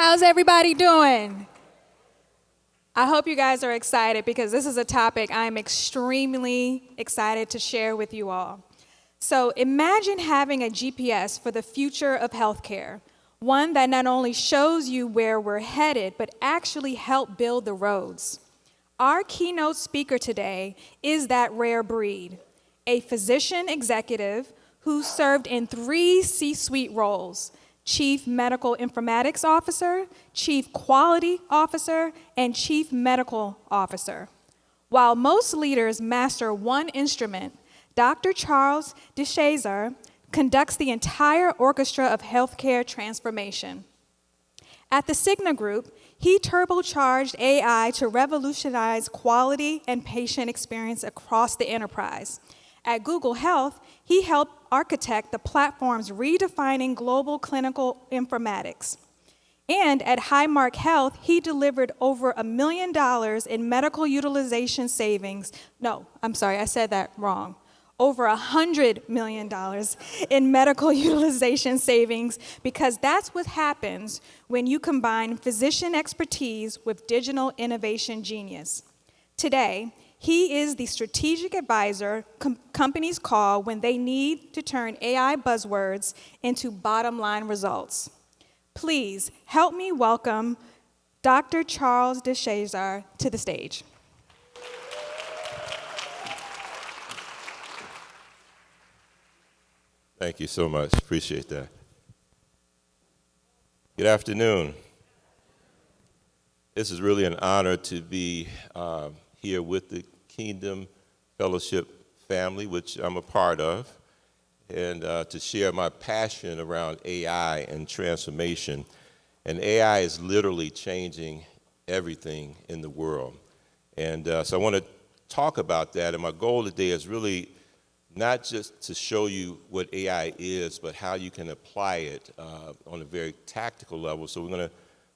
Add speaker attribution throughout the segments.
Speaker 1: How's everybody doing? I hope you guys are excited because this is a topic I'm extremely excited to share with you all. So imagine having a GPS for the future of healthcare, one that not only shows you where we're headed, but actually help build the roads. Our keynote speaker today is that rare breed, a physician executive who served in 3 C-suite roles: Chief Medical Informatics Officer, Chief Quality Officer, and Chief Medical Officer. While most leaders master one instrument, Dr. Charles DeShazer conducts the entire orchestra of healthcare transformation. At the Cigna Group, he turbocharged AI to revolutionize quality and patient experience across the enterprise. At Google Health, he helped architect the platform's redefining global clinical informatics. And at Highmark Health, he delivered over $1 million in medical utilization savings. No, I'm sorry, I said that wrong. Over $100 million in medical utilization savings, because that's what happens when you combine physician expertise with digital innovation genius. Today, he is the strategic advisor companies call when they need to turn AI buzzwords into bottom-line results. Please help me welcome Dr. Charles DeShazer to the stage.
Speaker 2: Thank you so much. Appreciate that. Good afternoon. This is really an honor to be here with the Kingdom Fellowship family, which I'm a part of, and to share my passion around AI and transformation. And AI is literally changing everything in the world. And so I want to talk about that. And my goal today is really not just to show you what AI is, but how you can apply it on a very tactical level. So we're going to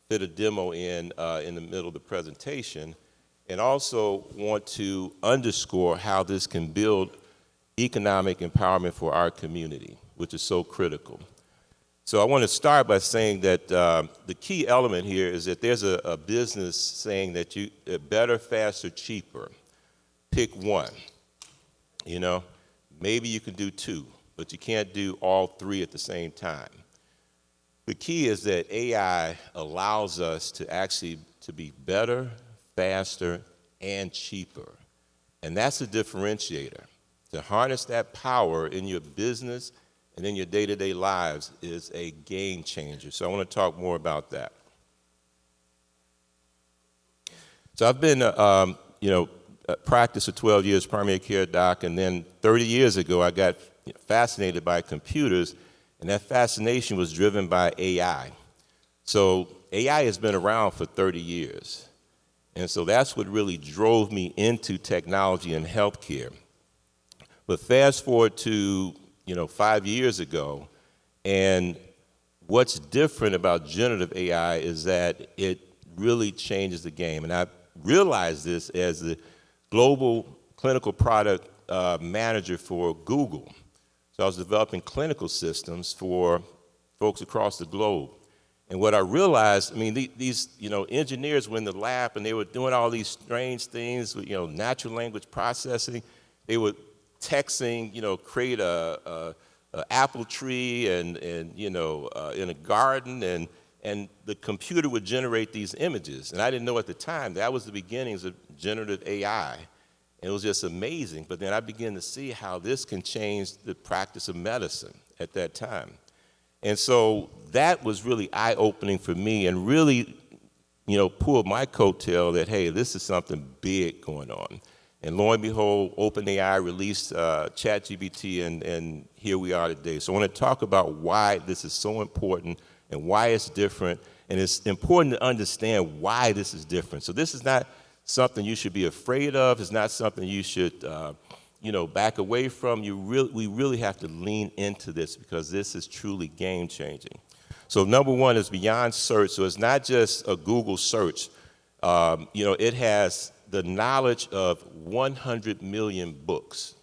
Speaker 2: fit a demo in the middle of the presentation, and also want to underscore how this can build economic empowerment for our community, which is so critical. So I want to start by saying that the key element here is that there's a business saying that you better, faster, cheaper. Pick one. You know, maybe you can do 2, but you can't do all 3 at the same time. The key is that AI allows us to actually to be better, faster, and cheaper. And that's a differentiator. To harness that power in your business and in your day-to-day lives is a game changer. So I want to talk more about that. So I've been, practiced for 12 years, primary care doc, and then 30 years ago I got fascinated by computers, and that fascination was driven by AI. So AI has been around for 30 years. And so that's what really drove me into technology and healthcare. But fast forward to, 5 years ago, and what's different about generative AI is that it really changes the game. And I realized this as the global clinical product manager for Google. So I was developing clinical systems for folks across the globe. And what I realized, these engineers were in the lab and they were doing all these strange things with, natural language processing. They were texting, create a apple tree and in a garden, and the computer would generate these images. And I didn't know at the time that was the beginnings of generative AI. And it was just amazing. But then I began to see how this can change the practice of medicine at that time. And so that was really eye-opening for me and really, pulled my coattail that, hey, this is something big going on. And lo and behold, OpenAI released ChatGPT, and here we are today. So I want to talk about why this is so important and why it's different. And it's important to understand why this is different. So this is not something you should be afraid of. It's not something you should back away from. We really have to lean into this because this is truly game-changing. So number one is beyond search. So it's not just a Google search. It has the knowledge of 100 million books.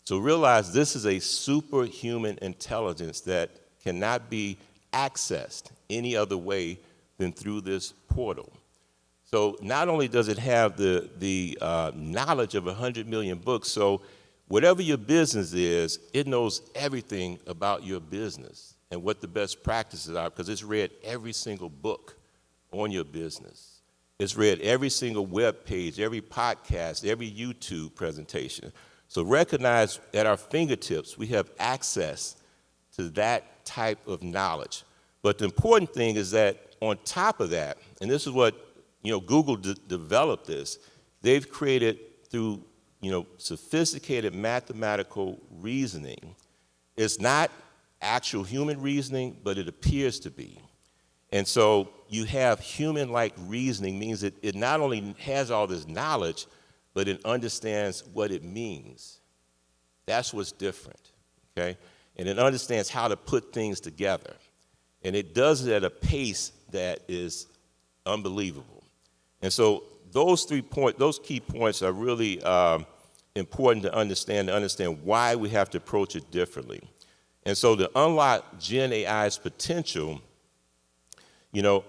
Speaker 2: So realize this is a superhuman intelligence that cannot be accessed any other way than through this portal. So not only does it have the knowledge of 100 million books, so whatever your business is, it knows everything about your business and what the best practices are, because it's read every single book on your business. It's read every single web page, every podcast, every YouTube presentation. So recognize at our fingertips, we have access to that type of knowledge. But the important thing is that on top of that, and this is what Google developed this, they've created through sophisticated mathematical reasoning. It's not actual human reasoning, but it appears to be. And so you have human-like reasoning, means that it not only has all this knowledge, but it understands what it means. That's what's different, okay? And it understands how to put things together. And it does it at a pace that is unbelievable. And so those key points are really important to understand why we have to approach it differently. And so to unlock Gen AI's potential,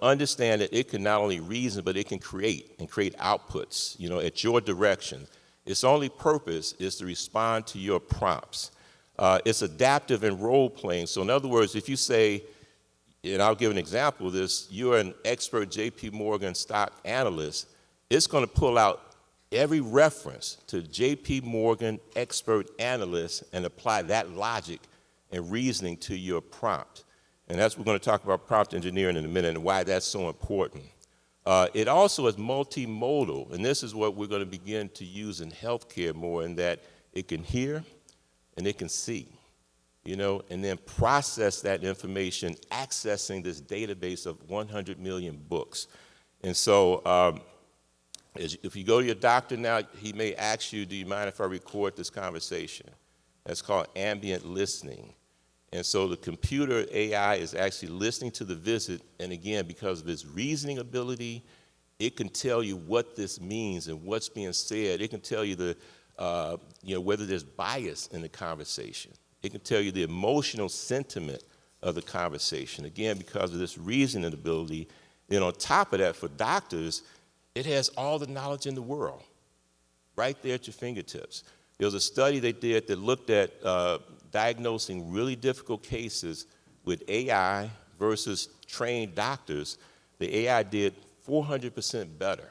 Speaker 2: understand that it can not only reason, but it can create outputs, at your direction. Its only purpose is to respond to your prompts. It's adaptive and role-playing. So in other words, if you say, and I'll give an example of this, you're an expert JP Morgan stock analyst, it's going to pull out every reference to JP Morgan expert analyst and apply that logic and reasoning to your prompt. And that's, we're going to talk about prompt engineering in a minute and why that's so important. It also is multimodal, and this is what we're going to begin to use in healthcare more, in that it can hear and it can see, and then process that information, accessing this database of 100 million books. And so if you go to your doctor now, he may ask you, do you mind if I record this conversation? That's called ambient listening. And so the computer AI is actually listening to the visit, and again, because of its reasoning ability, it can tell you what this means and what's being said. It can tell you whether there's bias in the conversation. It can tell you the emotional sentiment of the conversation, again, because of this reasoning ability. Then on top of that, for doctors, it has all the knowledge in the world right there at your fingertips. There was a study they did that looked at diagnosing really difficult cases with AI versus trained doctors. The AI did 400% better.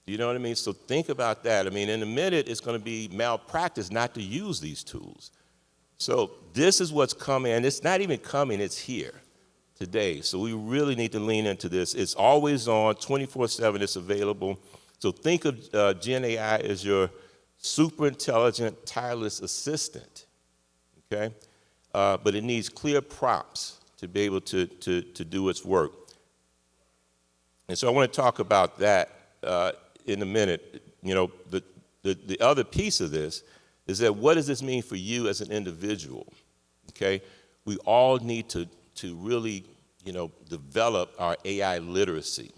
Speaker 2: Do you know what I mean? So think about that. I mean, in a minute, it's going to be malpractice not to use these tools. So this is what's coming, and it's not even coming, it's here today. So we really need to lean into this. It's always on, 24/7, it's available. So think of Gen AI as your super intelligent, tireless assistant, okay? But it needs clear prompts to be able to do its work. And so I want to talk about that in a minute. The other piece of this is that what does this mean for you as an individual, okay? We all need to really, develop our AI literacy.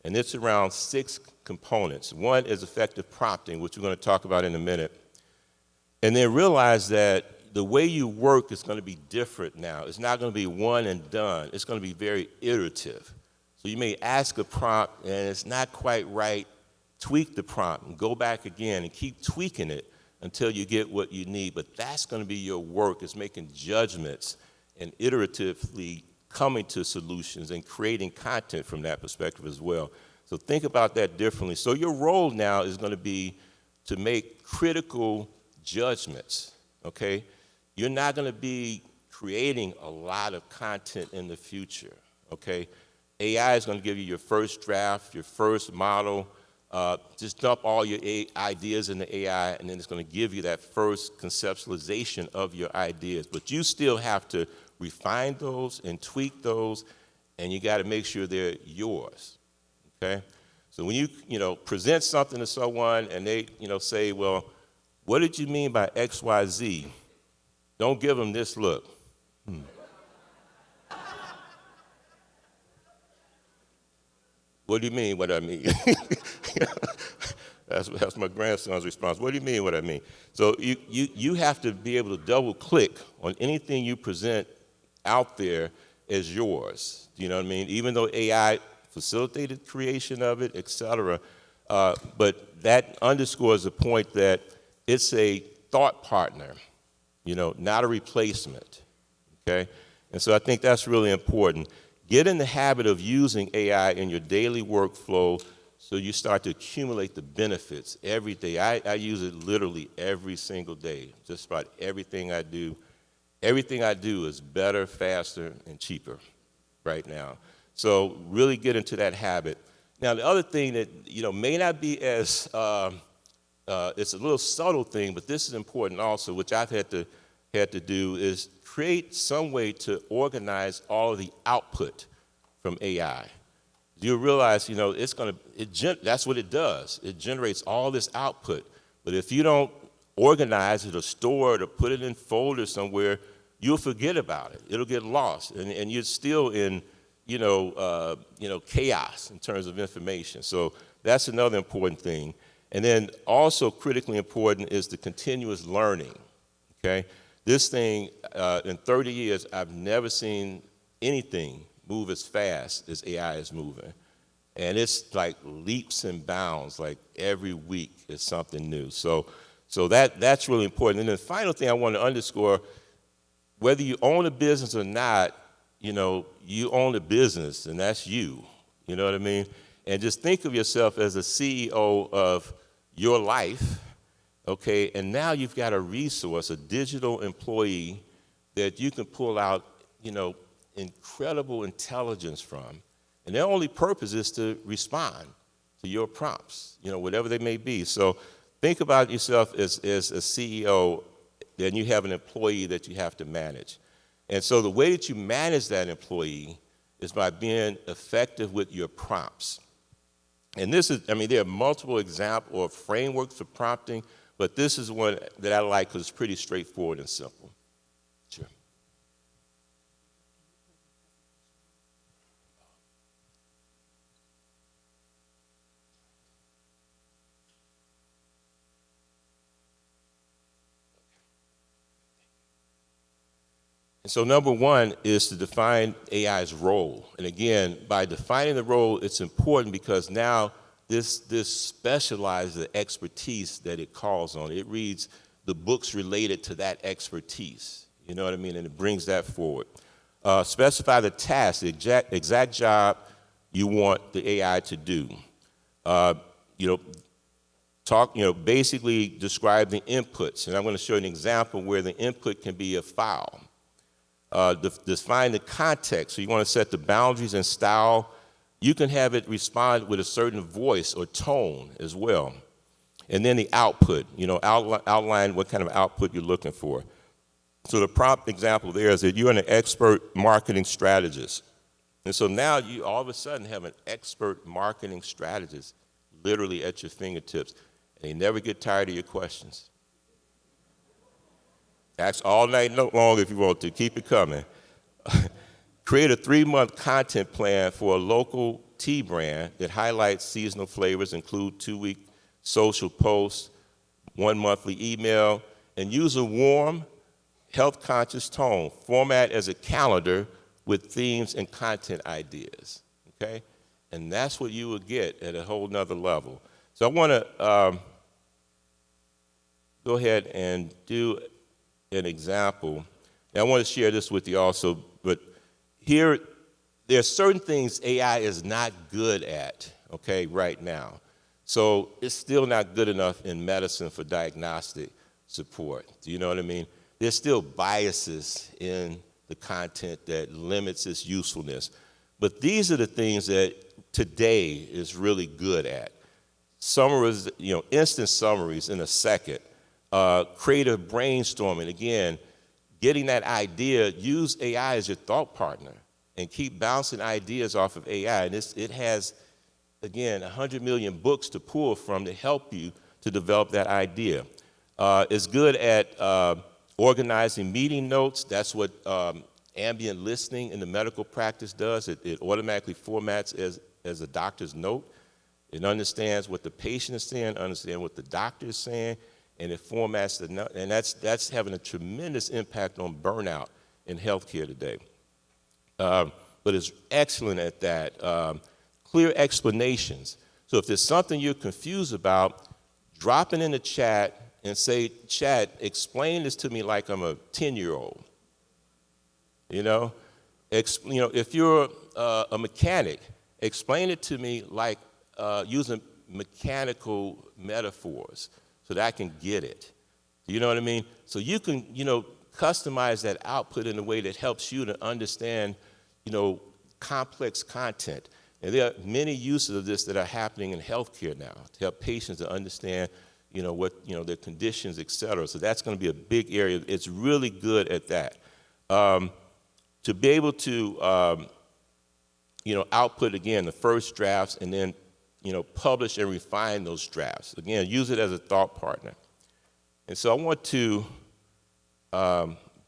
Speaker 2: And it's around 6 components. One is effective prompting, which we're going to talk about in a minute. And then realize that the way you work is going to be different now. It's not going to be one and done. It's going to be very iterative. So you may ask a prompt and it's not quite right. Tweak the prompt and go back again and keep tweaking it until you get what you need. But that's going to be your work, is making judgments and iteratively coming to solutions and creating content from that perspective as well. So think about that differently. So your role now is going to be to make critical judgments, okay? You're not going to be creating a lot of content in the future, okay? AI is going to give you your first draft, your first model. Just dump all your ideas in the AI, and then it's going to give you that first conceptualization of your ideas. But you still have to refine those and tweak those, and you got to make sure they're yours, okay? So when you present something to someone and they say, well, what did you mean by X, Y, Z? Don't give them this look. What do you mean what I mean? That's my grandson's response. What do you mean what I mean? So you have to be able to double click on anything you present out there as yours. You know what I mean? Even though AI facilitated creation of it, et cetera, but that underscores the point that it's a thought partner, not a replacement, okay? And so I think that's really important. Get in the habit of using AI in your daily workflow so you start to accumulate the benefits every day. I use it literally every single day, just about everything I do. Everything I do is better, faster, and cheaper right now. So really get into that habit. Now, the other thing that, may not be as, it's a little subtle thing, but this is important also, which I've had to do, is create some way to organize all of the output from AI. You'll realize, that's what it does. It generates all this output. But if you don't organize it or store it or put it in folders somewhere, you'll forget about it. It'll get lost, and you're still in, chaos in terms of information. So that's another important thing. And then also critically important is the continuous learning, okay? This thing, in 30 years, I've never seen anything move as fast as AI is moving. And it's like leaps and bounds, like every week is something new. So that's really important. And then the final thing I want to underscore, whether you own a business or not, you own a business, and that's you. You know what I mean? And just think of yourself as a CEO of your life, okay? And now you've got a resource, a digital employee that you can pull out, incredible intelligence from. And their only purpose is to respond to your prompts, whatever they may be. So think about yourself as a CEO, then you have an employee that you have to manage. And so the way that you manage that employee is by being effective with your prompts. And this is, there are multiple examples or frameworks for prompting, but this is one that I like because it's pretty straightforward and simple. Sure. And so number one is to define AI's role. And again, by defining the role, it's important because now this specializes expertise that it calls on. It reads the books related to that expertise. You know what I mean? And it brings that forward. Specify the task, the exact job you want the AI to do. Basically describe the inputs. And I'm going to show you an example where the input can be a file. Define the context. So you want to set the boundaries and style. You can have it respond with a certain voice or tone as well. And then the output, outline what kind of output you're looking for. So the prompt example there is that you're an expert marketing strategist. And so now you all of a sudden have an expert marketing strategist literally at your fingertips. And they never get tired of your questions. Ask all night long if you want to. Keep it coming. Create a 3-month content plan for a local tea brand that highlights seasonal flavors, include 2-week social posts, 1 monthly email, and use a warm, health-conscious tone. Format as a calendar with themes and content ideas, okay? And that's what you will get at a whole nother level. So I want to go ahead and do an example. And I want to share this with you also, but here, there are certain things AI is not good at, okay, right now. So it's still not good enough in medicine for diagnostic support. Do you know what I mean? There's still biases in the content that limits its usefulness. But these are the things that today is really good at. Summaries, instant summaries in a second. Creative brainstorming, again, getting that idea, use AI as your thought partner and keep bouncing ideas off of AI. And it has, again, 100 million books to pull from to help you to develop that idea. It's good at organizing meeting notes. That's what ambient listening in the medical practice does. It automatically formats as a doctor's note. It understands what the patient is saying, understands what the doctor is saying, and it formats the note. And that's having a tremendous impact on burnout in healthcare today. but it's excellent at that. Clear explanations. So if there's something you're confused about, drop it in the chat and say, chat, explain this to me like I'm a 10-year-old. You know, if you're a mechanic, explain it to me like using mechanical metaphors so that I can get it. You know what I mean? So you can, customize that output in a way that helps you to understand, complex content. And there are many uses of this that are happening in healthcare now to help patients to understand, their conditions, et cetera. So that's going to be a big area. It's really good at that. To be able to, output, again, the first drafts and then, publish and refine those drafts. Again, use it as a thought partner. And so I want to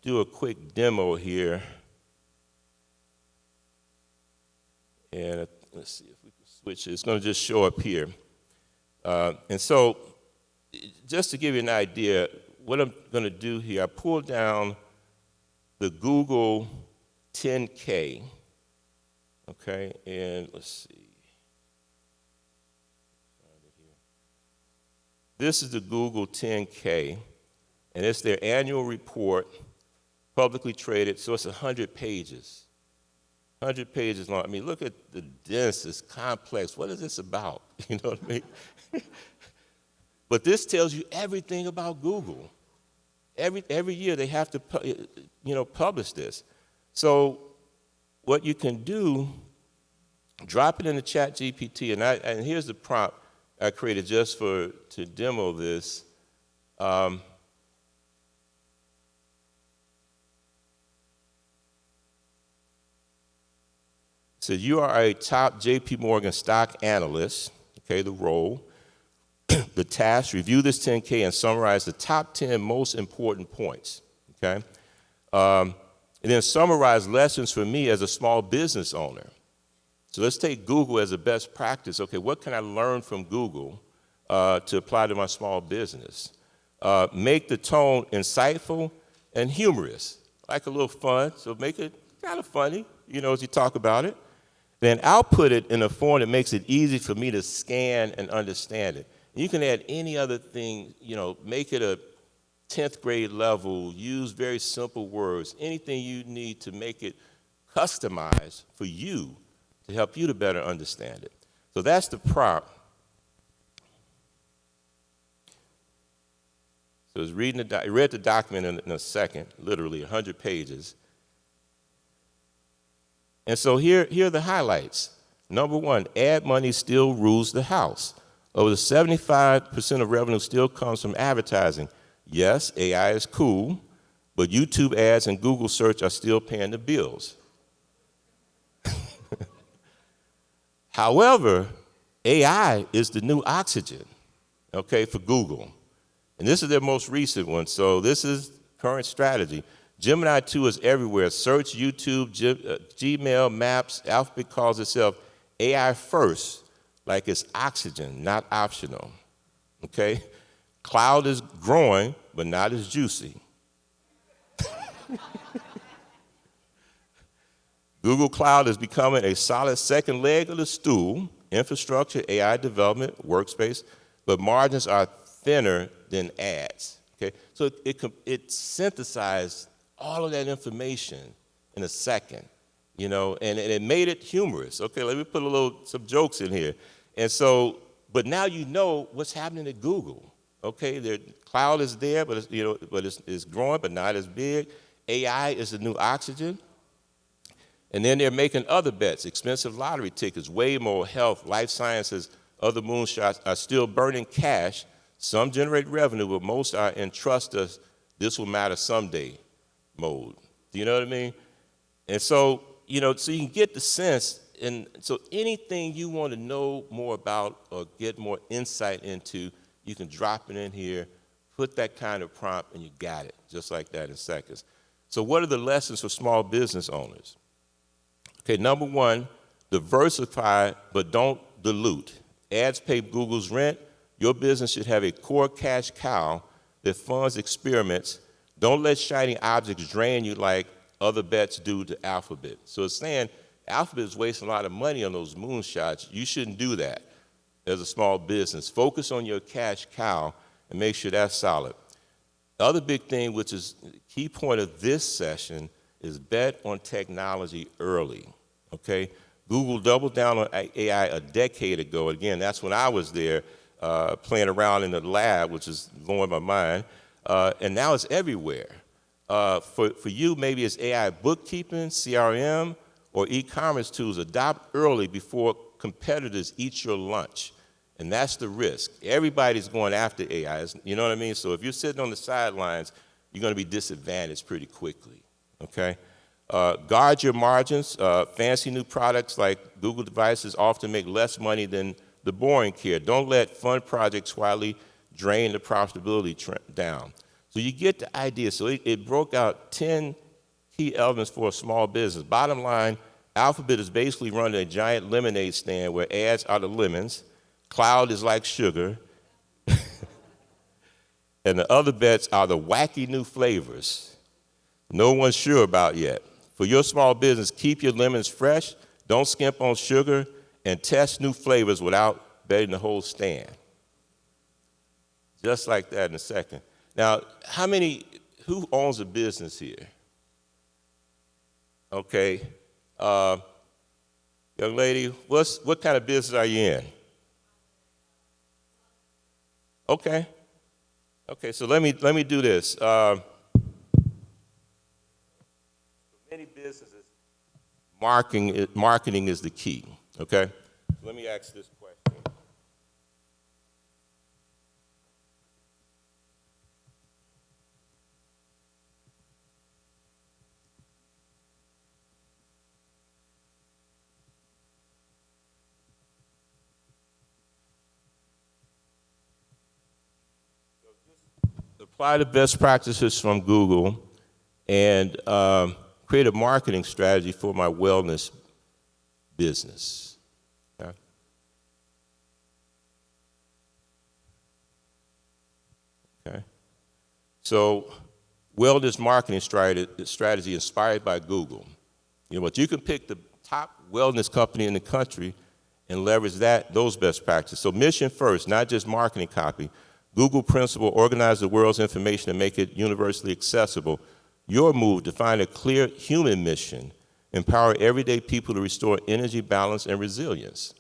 Speaker 2: do a quick demo here. And let's see if we can switch it. It's going to just show up here. And so just to give you an idea, what I'm going to do here, I pulled down the Google 10K, okay, and let's see. This is the Google 10K, and it's their annual report, publicly traded, so it's 100 pages. 100 pages long. I mean, look at the dense, it's complex. What is this about? You know what I mean? But this tells you everything about Google. Every year they have to, publish this. So what you can do, drop it in the chat GPT, and here's the prompt I created just to demo this. So you are a top JP Morgan stock analyst, okay, the role. The task, review this 10K and summarize the top 10 most important points, okay? And then summarize lessons for me as a small business owner. So let's take Google as a best practice. Okay, what can I learn from Google to apply to my small business? Make the tone insightful and humorous, like a little fun, so make it kind of funny, as you talk about it. Then output it in a form that makes it easy for me to scan and understand it. You can add any other thing, make it a 10th grade level, use very simple words, anything you need to make it customized for you to help you to better understand it. So that's the prompt. So it's read the document in a second, literally 100 pages. And so here are the highlights. Number one, ad money still rules the house. Over 75% of revenue still comes from advertising. Yes, AI is cool, but YouTube ads and Google search are still paying the bills. However, AI is the new oxygen, okay, for Google. And this is their most recent one, so this is current strategy. Gemini 2 is everywhere. Search, YouTube, Gmail, Maps, Alphabet calls itself AI first, like it's oxygen, not optional, okay? Cloud is growing, but not as juicy. Google Cloud is becoming a solid second leg of the stool, infrastructure, AI development, workspace, but margins are thinner than ads, okay? So it synthesized all of that information in a second, and it made it humorous. Okay, let me put some jokes in here. And so, but now you know what's happening at Google. Okay, their cloud is there, but it's growing, but not as big. AI is the new oxygen. And then they're making other bets, expensive lottery tickets, Waymo, health, life sciences, other moonshots are still burning cash. Some generate revenue, but most are in trust us, this will matter someday mode. Do you know what I mean? And so, so you can get the sense. And so anything you want to know more about or get more insight into, you can drop it in here, put that kind of prompt, and you got it, just like that in seconds. So what are the lessons for small business owners? Okay, number one, diversify, but don't dilute. Ads pay Google's rent. Your business should have a core cash cow that funds experiments. Don't let shiny objects drain you like other bets due to Alphabet. So it's saying Alphabet is wasting a lot of money on those moonshots. You shouldn't do that as a small business. Focus on your cash cow and make sure that's solid. The other big thing, which is the key point of this session, is bet on technology early, okay? Google doubled down on AI a decade ago. Again, that's when I was there playing around in the lab, which is blowing my mind. And now it's everywhere. For you, maybe it's AI bookkeeping, CRM, or e-commerce tools. Adopt early before competitors eat your lunch. And that's the risk. Everybody's going after AI. You know what I mean? So if you're sitting on the sidelines, you're going to be disadvantaged pretty quickly, okay? Guard your margins. Fancy new products like Google devices often make less money than the boring care. Don't let fun projects quietly drain the profitability down. So you get the idea. So it broke out 10 key elements for a small business. Bottom line, Alphabet is basically running a giant lemonade stand where ads are the lemons, cloud is like sugar, and the other bets are the wacky new flavors no one's sure about yet. For your small business, keep your lemons fresh, don't skimp on sugar, and test new flavors without betting the whole stand. Just like that in a second. Now, who owns a business here? Okay. Young lady, what kind of business are you in? Okay. Okay, so let me do this. For many businesses, marketing is the key, okay? Let me ask this question. Apply the best practices from Google and create a marketing strategy for my wellness business. Okay? Okay. So, wellness marketing strategy inspired by Google. You know what? You can pick the top wellness company in the country and leverage those best practices. So, mission first, not just marketing copy. Google principle, organize the world's information and make it universally accessible. Your move, define a clear human mission, empower everyday people to restore energy, balance, and resilience.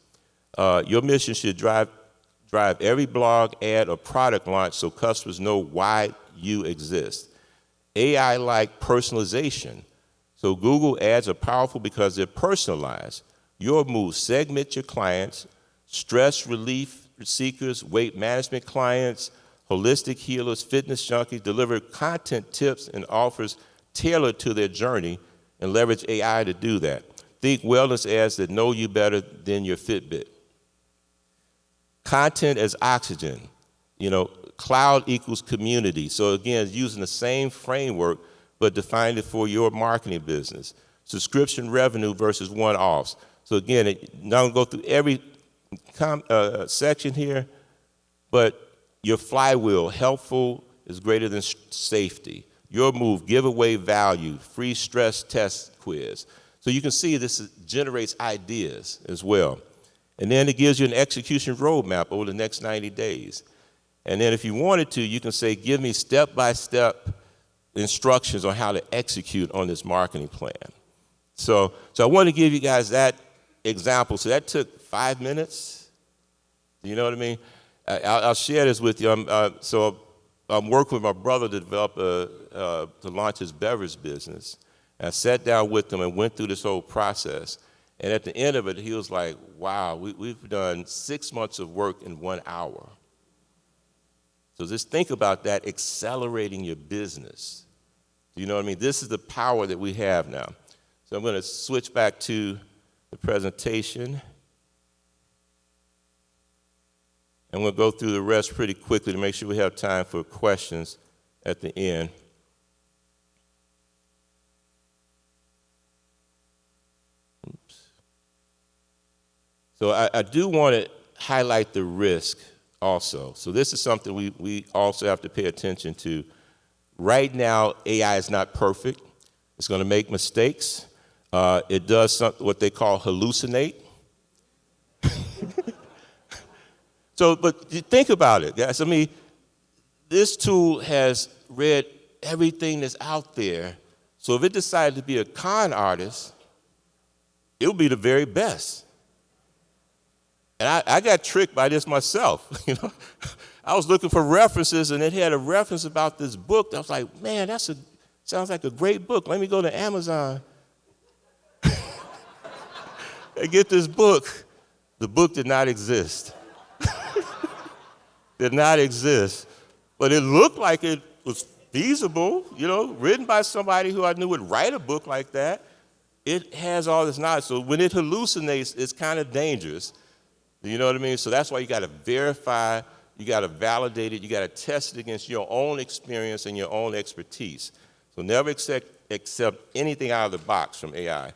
Speaker 2: Your mission should drive every blog, ad, or product launch so customers know why you exist. AI-like personalization. So Google ads are powerful because they're personalized. Your move, segment your clients, stress relief seekers, weight management clients, holistic healers, fitness junkies, deliver content tips and offers tailored to their journey and leverage AI to do that. Think wellness ads that know you better than your Fitbit. Content as oxygen. You know, cloud equals community. So again, using the same framework, but define it for your marketing business. Subscription revenue versus one-offs. So again, not gonna go through every section here, but your flywheel, helpful is greater than safety. Your move, give away value, free stress test quiz. So you can see this generates ideas as well. And then it gives you an execution roadmap over the next 90 days. And then if you wanted to, you can say, give me step-by-step instructions on how to execute on this marketing plan. So I want to give you guys that example. So that took 5 minutes. You know what I mean? I'll share this with you. I'm working with my brother to develop to launch his beverage business. And I sat down with him and went through this whole process. And at the end of it, he was like, wow, we've done 6 months of work in 1 hour. So just think about that, accelerating your business. You know what I mean? This is the power that we have now. So I'm going to switch back to the presentation. And we'll go through the rest pretty quickly to make sure we have time for questions at the end. Oops. So I do want to highlight the risk also. So this is something we also have to pay attention to. Right now, AI is not perfect. It's going to make mistakes. It does what they call hallucinate. So, but you think about it, guys. I mean, this tool has read everything that's out there. So if it decided to be a con artist, it would be the very best. And I got tricked by this myself. I was looking for references, and it had a reference about this book. I was like, man, sounds like a great book. Let me go to Amazon and get this book. The book did not exist. Did not exist. But it looked like it was feasible, written by somebody who I knew would write a book like that. It has all this knowledge. So when it hallucinates, it's kind of dangerous. You know what I mean? So that's why you got to verify, you got to validate it, you got to test it against your own experience and your own expertise. So never accept anything out of the box from AI.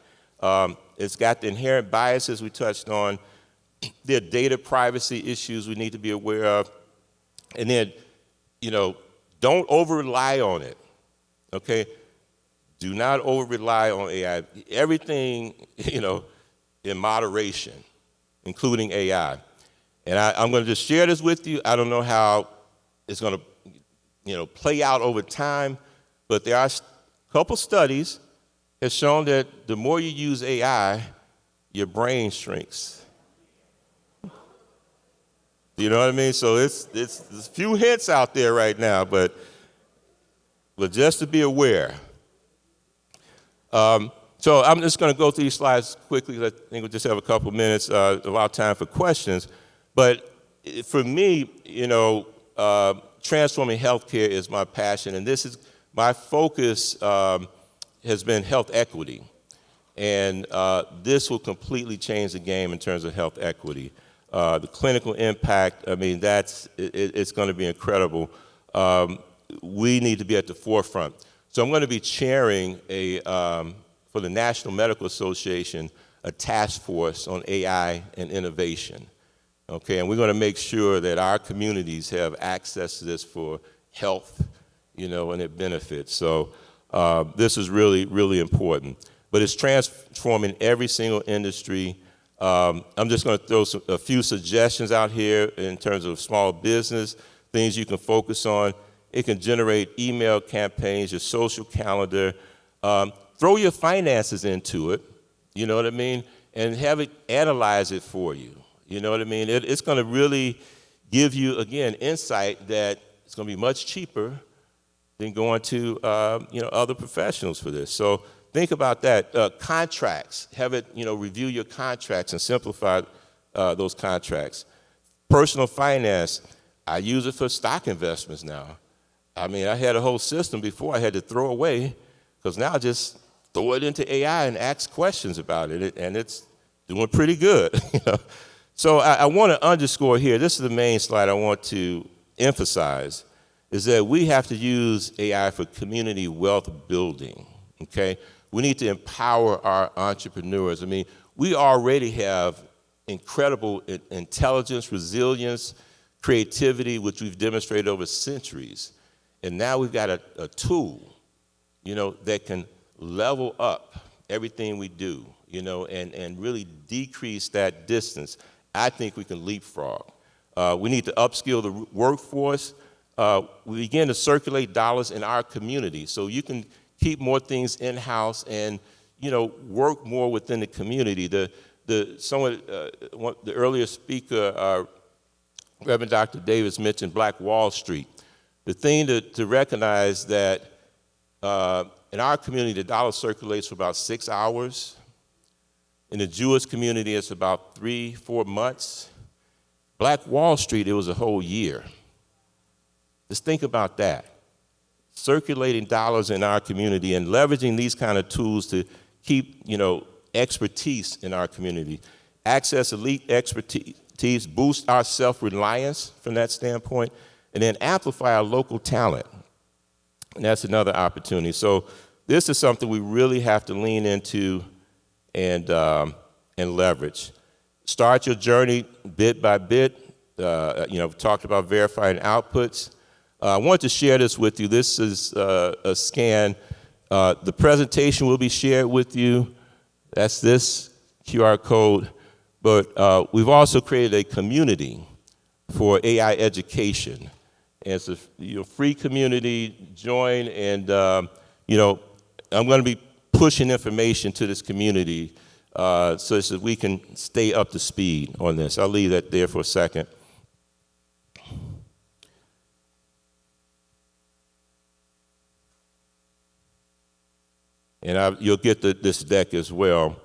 Speaker 2: It's got the inherent biases we touched on. There are data privacy issues we need to be aware of. And then, don't over-rely on it, okay? Do not over-rely on AI. Everything, in moderation, including AI. And I'm going to just share this with you. I don't know how it's going to, play out over time, but there are a couple studies that have shown that the more you use AI, your brain shrinks. You know what I mean? So there's a few hints out there right now, but just to be aware. So I'm just going to go through these slides quickly. I think we'll just have a couple minutes, allow time for questions. But for me, transforming healthcare is my passion, and this is my focus has been health equity. And this will completely change the game in terms of health equity. The clinical impact, I mean, it's going to be incredible. We need to be at the forefront. So I'm going to be chairing for the National Medical Association, a task force on AI and innovation. Okay, and we're going to make sure that our communities have access to this for health, and it benefits. So this is really, really important. But it's transforming every single industry. I'm just going to throw a few suggestions out here in terms of small business, things you can focus on. It can generate email campaigns, your social calendar. Throw your finances into it, you know what I mean, and have it analyze it for you. You know what I mean? It's going to really give you, again, insight that it's going to be much cheaper than going to other professionals for this. So think about that. Contracts, have it review your contracts and simplify those contracts. Personal finance, I use it for stock investments now. I mean, I had a whole system before I had to throw away, because now I just throw it into AI and ask questions about it, and it's doing pretty good. So I want to underscore here, this is the main slide I want to emphasize, is that we have to use AI for community wealth building, okay? We need to empower our entrepreneurs. I mean, we already have incredible intelligence, resilience, creativity, which we've demonstrated over centuries. And now we've got a tool, that can level up everything we do, and really decrease that distance. I think we can leapfrog. We need to upskill the workforce. We begin to circulate dollars in our community so you can keep more things in-house and, work more within the community. The earlier speaker, Reverend Dr. Davis, mentioned Black Wall Street. The thing to recognize that in our community, the dollar circulates for about 6 hours. In the Jewish community, it's about 3-4 months. Black Wall Street, it was a whole year. Just think about that. Circulating dollars in our community and leveraging these kind of tools to keep, expertise in our community. Access elite expertise, boost our self-reliance from that standpoint, and then amplify our local talent. And that's another opportunity. So this is something we really have to lean into and leverage. Start your journey bit by bit. We've talked about verifying outputs. I want to share this with you. This is a scan The presentation will be shared with you. That's this QR code. But we've also created a community for AI education. And it's a free community. Join, and I'm going to be pushing information to this community so that we can stay up to speed on this. I'll leave that there for a second. And you'll get this deck as well.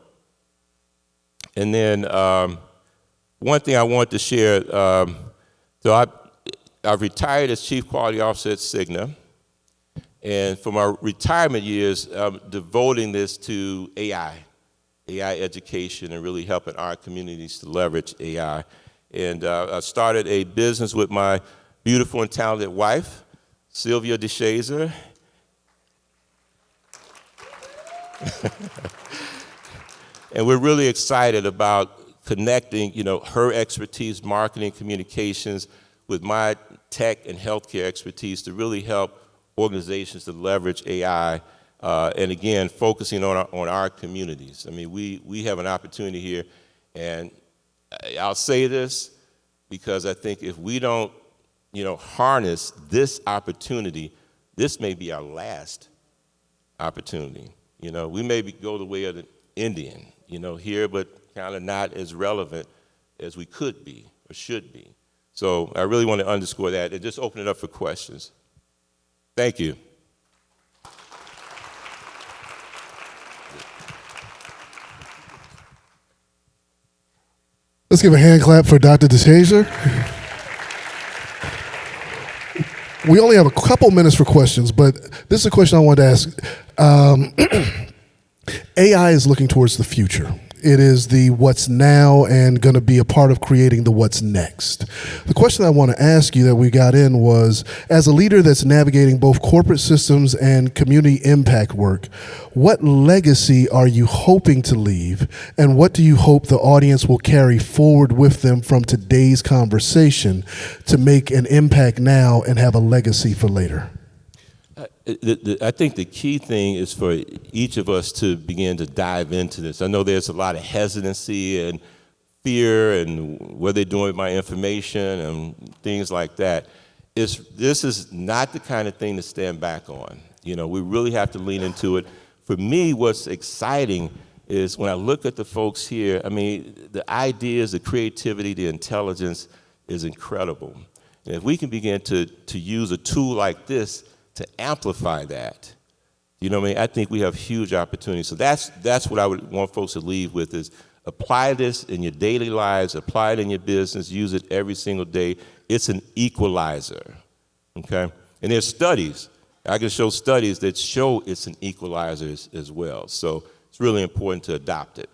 Speaker 2: And then one thing I want to share, so I've retired as Chief Quality Officer at Cigna. And for my retirement years, I'm devoting this to AI education, and really helping our communities to leverage AI. And I started a business with my beautiful and talented wife, Sylvia DeShazer. And we're really excited about connecting, her expertise, marketing, communications, with my tech and healthcare expertise to really help organizations to leverage AI, and again, focusing on our communities. I mean, we have an opportunity here, and I'll say this because I think if we don't, harness this opportunity, this may be our last opportunity. We may go the way of the Indian, here, but kind of not as relevant as we could be or should be. So I really want to underscore that and just open it up for questions. Thank you.
Speaker 3: Let's give a hand clap for Dr. DeShazer. We only have a couple minutes for questions, but this is a question I wanted to ask. AI is looking towards the future. It is the what's now and going to be a part of creating the what's next. The question I want to ask you that we got in was, as a leader that's navigating both corporate systems and community impact work, what legacy are you hoping to leave, and what do you hope the audience will carry forward with them from today's conversation to make an impact now and have a legacy for later?
Speaker 2: I think the key thing is for each of us to begin to dive into this. I know there's a lot of hesitancy and fear and what they're doing with my information and things like that. This is not the kind of thing to stand back on. We really have to lean into it. For me, what's exciting is when I look at the folks here, I mean, the ideas, the creativity, the intelligence is incredible. And if we can begin to use a tool like this to amplify that, I think we have huge opportunities. So that's what I would want folks to leave with, is apply this in your daily lives, apply it in your business, use it every single day. It's an equalizer, okay? And there's studies. I can show studies that show it's an equalizer as well. So it's really important to adoption.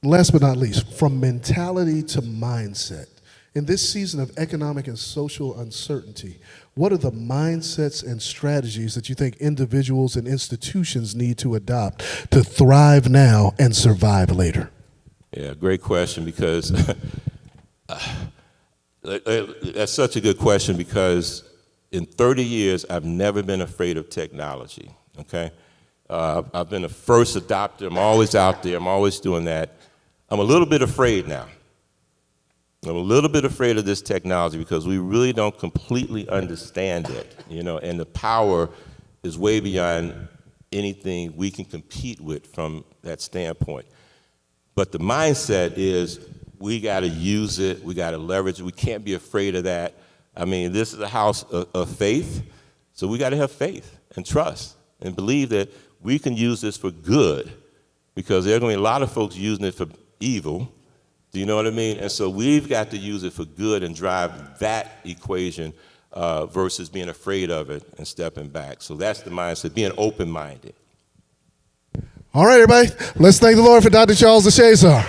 Speaker 3: Last but not least, from mentality to mindset. In this season of economic and social uncertainty, what are the mindsets and strategies that you think individuals and institutions need to adopt to thrive now and survive later?
Speaker 2: Yeah, great question, because that's such a good question, because in 30 years, I've never been afraid of technology, okay? I've been a first adopter. I'm always out there. I'm always doing that. I'm a little bit afraid now. I'm a little bit afraid of this technology because we really don't completely understand it, and the power is way beyond anything we can compete with from that standpoint. But the mindset is we got to use it, we got to leverage it, we can't be afraid of that. I mean, this is a house of faith, so we got to have faith and trust and believe that we can use this for good, because there are going to be a lot of folks using it for evil. Do you know what I mean? And so we've got to use it for good and drive that equation versus being afraid of it and stepping back. So that's the mindset, being open-minded.
Speaker 3: All right, everybody. Let's thank the Lord for Dr. Charles DeShazer.